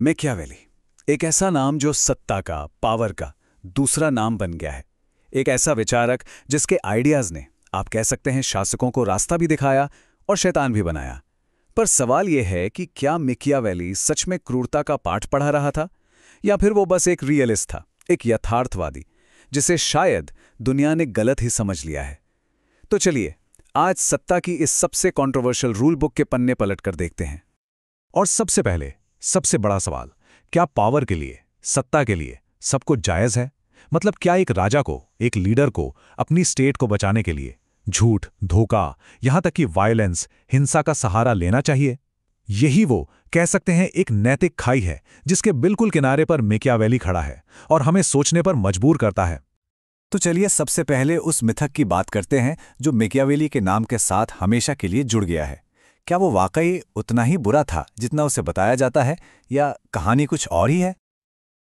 Machiavelli एक ऐसा नाम जो सत्ता का, पावर का दूसरा नाम बन गया है। एक ऐसा विचारक जिसके आइडियाज ने, आप कह सकते हैं, शासकों को रास्ता भी दिखाया और शैतान भी बनाया। पर सवाल यह है कि क्या मैकियावेली सच में क्रूरता का पाठ पढ़ा रहा था, या फिर वो बस एक रियलिस्ट था, एक यथार्थवादी जिसे शायद दुनिया ने गलत ही समझ लिया है। तो चलिए आज सत्ता की इस सबसे कंट्रोवर्शियल रूल बुक के पन्ने पलट कर देखते हैं। और सबसे पहले सबसे बड़ा सवाल, क्या पावर के लिए, सत्ता के लिए सब कुछ जायज है? मतलब क्या एक राजा को, एक लीडर को अपनी स्टेट को बचाने के लिए झूठ, धोखा, यहां तक कि वायलेंस, हिंसा का सहारा लेना चाहिए? यही वो कह सकते हैं एक नैतिक खाई है जिसके बिल्कुल किनारे पर मैकियावेली खड़ा है और हमें सोचने पर मजबूर करता है। तो चलिए सबसे पहले उस मिथक की बात करते हैं जो मैकियावेली के नाम के साथ हमेशा के लिए जुड़ गया है। क्या वो वाकई उतना ही बुरा था जितना उसे बताया जाता है, या कहानी कुछ और ही है?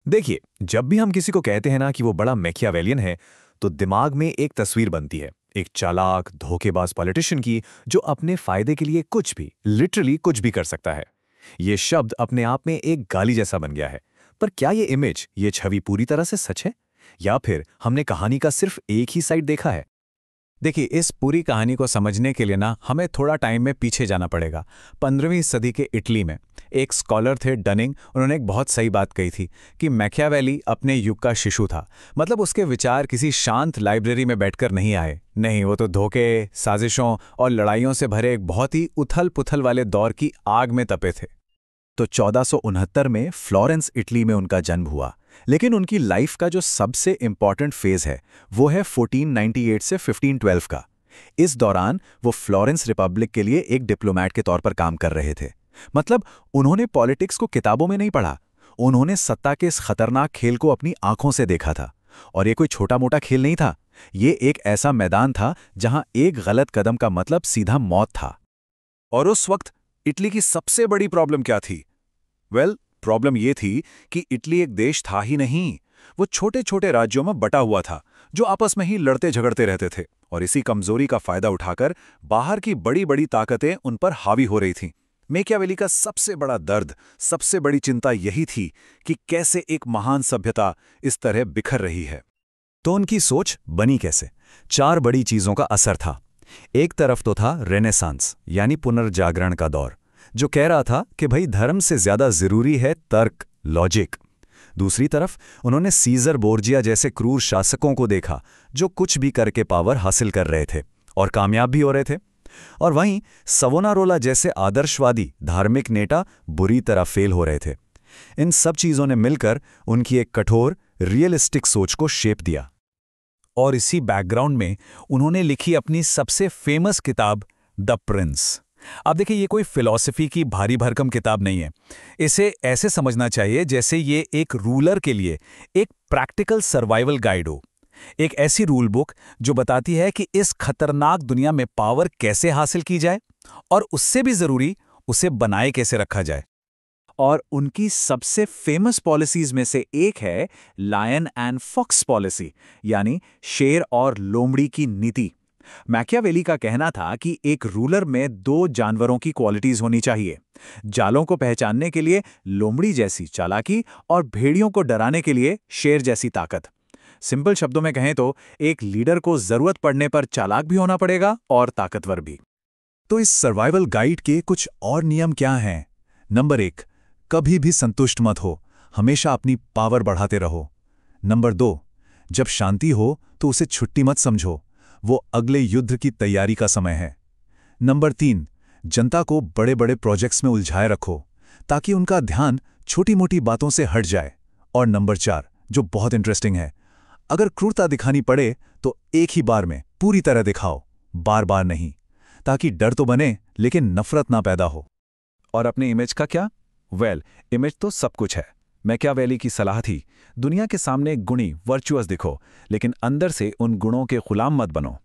देखिए, जब भी हम किसी को कहते हैं ना कि वो बड़ा मैकियावेलियन है, तो दिमाग में एक तस्वीर बनती है, एक चालाक, धोखेबाज पॉलिटिशियन की जो अपने फायदे के लिए कुछ भी, लिटरली कुछ भी कर सकता है। ये शब्द अपने आप में एक गाली जैसा बन गया है। पर क्या ये इमेज, ये छवि पूरी तरह से सच है, या फिर हमने कहानी का सिर्फ एक ही साइड देखा है? देखिए, इस पूरी कहानी को समझने के लिए ना हमें थोड़ा टाइम में पीछे जाना पड़ेगा। 15वीं सदी के इटली में एक स्कॉलर थे डनिंग। उन्होंने एक बहुत सही बात कही थी कि मैकियावेली अपने युग का शिशु था। मतलब उसके विचार किसी शांत लाइब्रेरी में बैठकर नहीं आए। नहीं, वो तो धोखे, साजिशों और लड़ाइयों से भरे एक बहुत ही उथल पुथल वाले दौर की आग में तपे थे। तो 1469 में फ्लोरेंस, इटली में उनका जन्म हुआ। लेकिन उनकी लाइफ का जो सबसे इंपॉर्टेंट फेज है वो है 1498 से 1512 का। इस दौरान वो फ्लोरेंस रिपब्लिक के लिए एक डिप्लोमैट के तौर पर काम कर रहे थे। मतलब उन्होंने पॉलिटिक्स को किताबों में नहीं पढ़ा, उन्होंने सत्ता के इस खतरनाक खेल को अपनी आंखों से देखा था। और ये कोई छोटा मोटा खेल नहीं था, ये एक ऐसा मैदान था जहां एक गलत कदम का मतलब सीधा मौत था। और उस वक्त इटली की सबसे बड़ी प्रॉब्लम क्या थी? प्रॉब्लम यह थी कि इटली एक देश था ही नहीं, वो छोटे छोटे राज्यों में बटा हुआ था जो आपस में ही लड़ते झगड़ते रहते थे। और इसी कमजोरी का फायदा उठाकर बाहर की बड़ी बड़ी ताकतें उन पर हावी हो रही थीं। मैकियावेली का सबसे बड़ा दर्द, सबसे बड़ी चिंता यही थी कि कैसे एक महान सभ्यता इस तरह बिखर रही है। तो उनकी सोच बनी कैसे? 4 बड़ी चीजों का असर था। एक तरफ तो था रेनेसांस, यानी पुनर्जागरण का दौर, जो कह रहा था कि भाई धर्म से ज्यादा जरूरी है तर्क, लॉजिक। दूसरी तरफ उन्होंने सीजर बोर्जिया जैसे क्रूर शासकों को देखा जो कुछ भी करके पावर हासिल कर रहे थे और कामयाब भी हो रहे थे। और वहीं सवोनारोला जैसे आदर्शवादी धार्मिक नेता बुरी तरह फेल हो रहे थे। इन सब चीजों ने मिलकर उनकी एक कठोर, रियलिस्टिक सोच को शेप दिया। और इसी बैकग्राउंड में उन्होंने लिखी अपनी सबसे फेमस किताब द प्रिंस। अब देखिए, ये कोई फिलॉसफी की भारी भरकम किताब नहीं है। इसे ऐसे समझना चाहिए जैसे ये एक रूलर के लिए एक प्रैक्टिकल सर्वाइवल गाइड हो। एक ऐसी रूल बुक जो बताती है कि इस खतरनाक दुनिया में पावर कैसे हासिल की जाए, और उससे भी जरूरी, उसे बनाए कैसे रखा जाए। और उनकी सबसे फेमस पॉलिसीज में से एक है लायन एंड फॉक्स पॉलिसी, यानी शेर और लोमड़ी की नीति। मैकियावेली का कहना था कि एक रूलर में 2 जानवरों की क्वालिटीज होनी चाहिए। जालों को पहचानने के लिए लोमड़ी जैसी चालाकी, और भेड़ियों को डराने के लिए शेर जैसी ताकत। सिंपल शब्दों में कहें तो एक लीडर को जरूरत पड़ने पर चालाक भी होना पड़ेगा और ताकतवर भी। तो इस सर्वाइवल गाइड के कुछ और नियम क्या हैं? नंबर 1, कभी भी संतुष्ट मत हो, हमेशा अपनी पावर बढ़ाते रहो। नंबर 2, जब शांति हो तो उसे छुट्टी मत समझो, वो अगले युद्ध की तैयारी का समय है। नंबर 3, जनता को बड़े बड़े प्रोजेक्ट्स में उलझाए रखो ताकि उनका ध्यान छोटी मोटी बातों से हट जाए। और नंबर 4, जो बहुत इंटरेस्टिंग है, अगर क्रूरता दिखानी पड़े तो एक ही बार में पूरी तरह दिखाओ, बार बार नहीं, ताकि डर तो बने लेकिन नफरत ना पैदा हो। और अपनी इमेज का क्या? इमेज तो सब कुछ है। मैकियावेली की सलाह थी, दुनिया के सामने गुणी, वर्चुअस दिखो, लेकिन अंदर से उन गुणों के गुलाम मत बनो।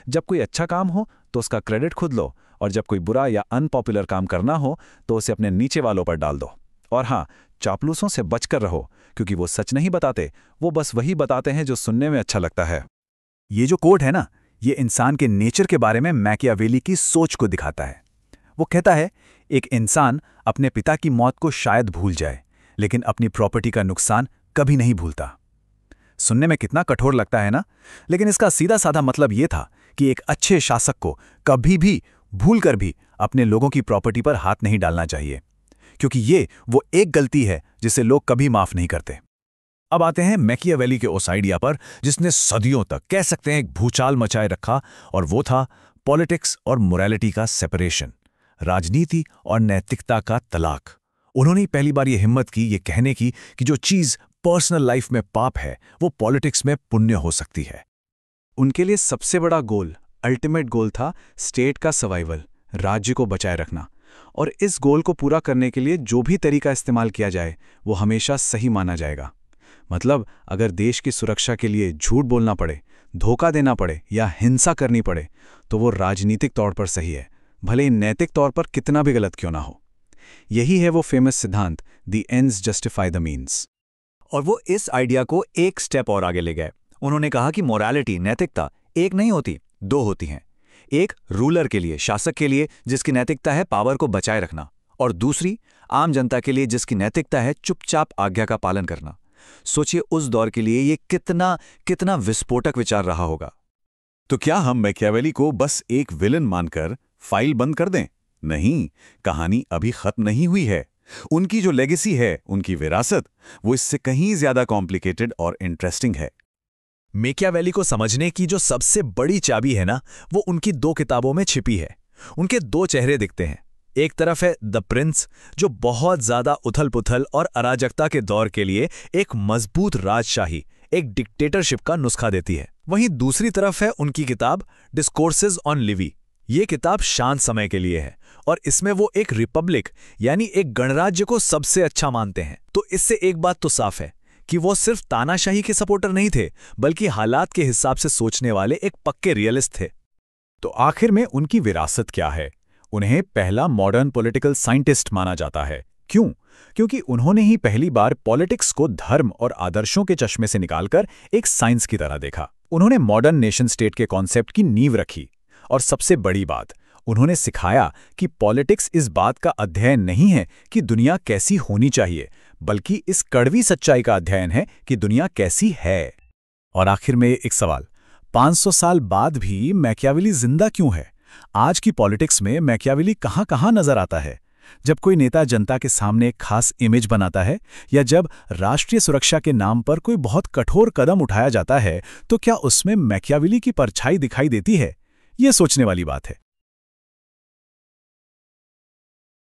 जब कोई अच्छा काम हो तो उसका क्रेडिट खुद लो, और जब कोई बुरा या अनपॉपुलर काम करना हो तो उसे अपने नीचे वालों पर डाल दो। और हाँ, चापलूसों से बचकर रहो, क्योंकि वो सच नहीं बताते, वो बस वही बताते हैं जो सुनने में अच्छा लगता है। ये जो कोट है ना, ये इंसान के नेचर के बारे में मैकियावेली की सोच को दिखाता है। वो कहता है, एक इंसान अपने पिता की मौत को शायद भूल जाए, लेकिन अपनी प्रॉपर्टी का नुकसान कभी नहीं भूलता। सुनने में कितना कठोर लगता है ना, लेकिन इसका सीधा साधा मतलब यह था कि एक अच्छे शासक को कभी भी भूलकर भी अपने लोगों की प्रॉपर्टी पर हाथ नहीं डालना चाहिए, क्योंकि ये वो एक गलती है जिसे लोग कभी माफ नहीं करते। अब आते हैं मैकियावेली के उस आइडिया पर जिसने सदियों तक कह सकते हैं एक भूचाल मचाए रखा, और वो था पॉलिटिक्स और मोरालिटी का सेपरेशन, राजनीति और नैतिकता का तलाक। उन्होंने पहली बार ये हिम्मत की ये कहने की कि जो चीज पर्सनल लाइफ में पाप है वो पॉलिटिक्स में पुण्य हो सकती है। उनके लिए सबसे बड़ा गोल, अल्टीमेट गोल था स्टेट का सर्वाइवल, राज्य को बचाए रखना। और इस गोल को पूरा करने के लिए जो भी तरीका इस्तेमाल किया जाए वो हमेशा सही माना जाएगा। मतलब अगर देश की सुरक्षा के लिए झूठ बोलना पड़े, धोखा देना पड़े या हिंसा करनी पड़े तो वो राजनीतिक तौर पर सही है, भले ही नैतिक तौर पर कितना भी गलत क्यों ना हो। यही है वो फेमस सिद्धांत, the ends justify the means. और वो इस आइडिया को एक स्टेप और आगे ले गए। उन्होंने कहा कि मोरालिटी, नैतिकता एक नहीं होती, दो होती हैं। एक रूलर के लिए, शासक के लिए, जिसकी नैतिकता है पावर को बचाए रखना, और दूसरी आम जनता के लिए जिसकी नैतिकता है चुपचाप आज्ञा का पालन करना। सोचिए उस दौर के लिए ये कितना विस्फोटक विचार रहा होगा। तो क्या हम मैकियावेली को बस एक विलन मानकर फाइल बंद कर दें? नहीं, कहानी अभी खत्म नहीं हुई है। उनकी जो लेगेसी है, उनकी विरासत, वो इससे कहीं ज्यादा कॉम्प्लिकेटेड और इंटरेस्टिंग है। मैकियावेली को समझने की जो सबसे बड़ी चाबी है ना, वो उनकी 2 किताबों में छिपी है। उनके 2 चेहरे दिखते हैं। एक तरफ है द प्रिंस, जो बहुत ज्यादा उथल-पुथल और अराजकता के दौर के लिए एक मजबूत राजशाही, एक डिक्टेटरशिप का नुस्खा देती है। वहीं दूसरी तरफ है उनकी किताब डिस्कोर्सेस ऑन लिवी। ये किताब शांत समय के लिए है और इसमें वो एक रिपब्लिक यानी एक गणराज्य को सबसे अच्छा मानते हैं। तो इससे एक बात तो साफ है कि वो सिर्फ तानाशाही के सपोर्टर नहीं थे, बल्कि हालात के हिसाब से सोचने वाले एक पक्के रियलिस्ट थे। तो आखिर में उनकी विरासत क्या है? उन्हें पहला मॉडर्न पॉलिटिकल साइंटिस्ट माना जाता है। क्यों? क्योंकि उन्होंने ही पहली बार पॉलिटिक्स को धर्म और आदर्शों के चश्मे से निकालकर एक साइंस की तरह देखा। उन्होंने मॉडर्न नेशन स्टेट के कॉन्सेप्ट की नींव रखी। और सबसे बड़ी बात, उन्होंने सिखाया कि पॉलिटिक्स इस बात का अध्ययन नहीं है कि दुनिया कैसी होनी चाहिए, बल्कि इस कड़वी सच्चाई का अध्ययन है कि दुनिया कैसी है। और आखिर में एक सवाल, 500 साल बाद भी मैकियावेली जिंदा क्यों है? आज की पॉलिटिक्स में मैकियावेली कहाँ नजर आता है? जब कोई नेता जनता के सामने एक खास इमेज बनाता है, या जब राष्ट्रीय सुरक्षा के नाम पर कोई बहुत कठोर कदम उठाया जाता है, तो क्या उसमें मैकियावेली की परछाई दिखाई देती है? ये सोचने वाली बात है।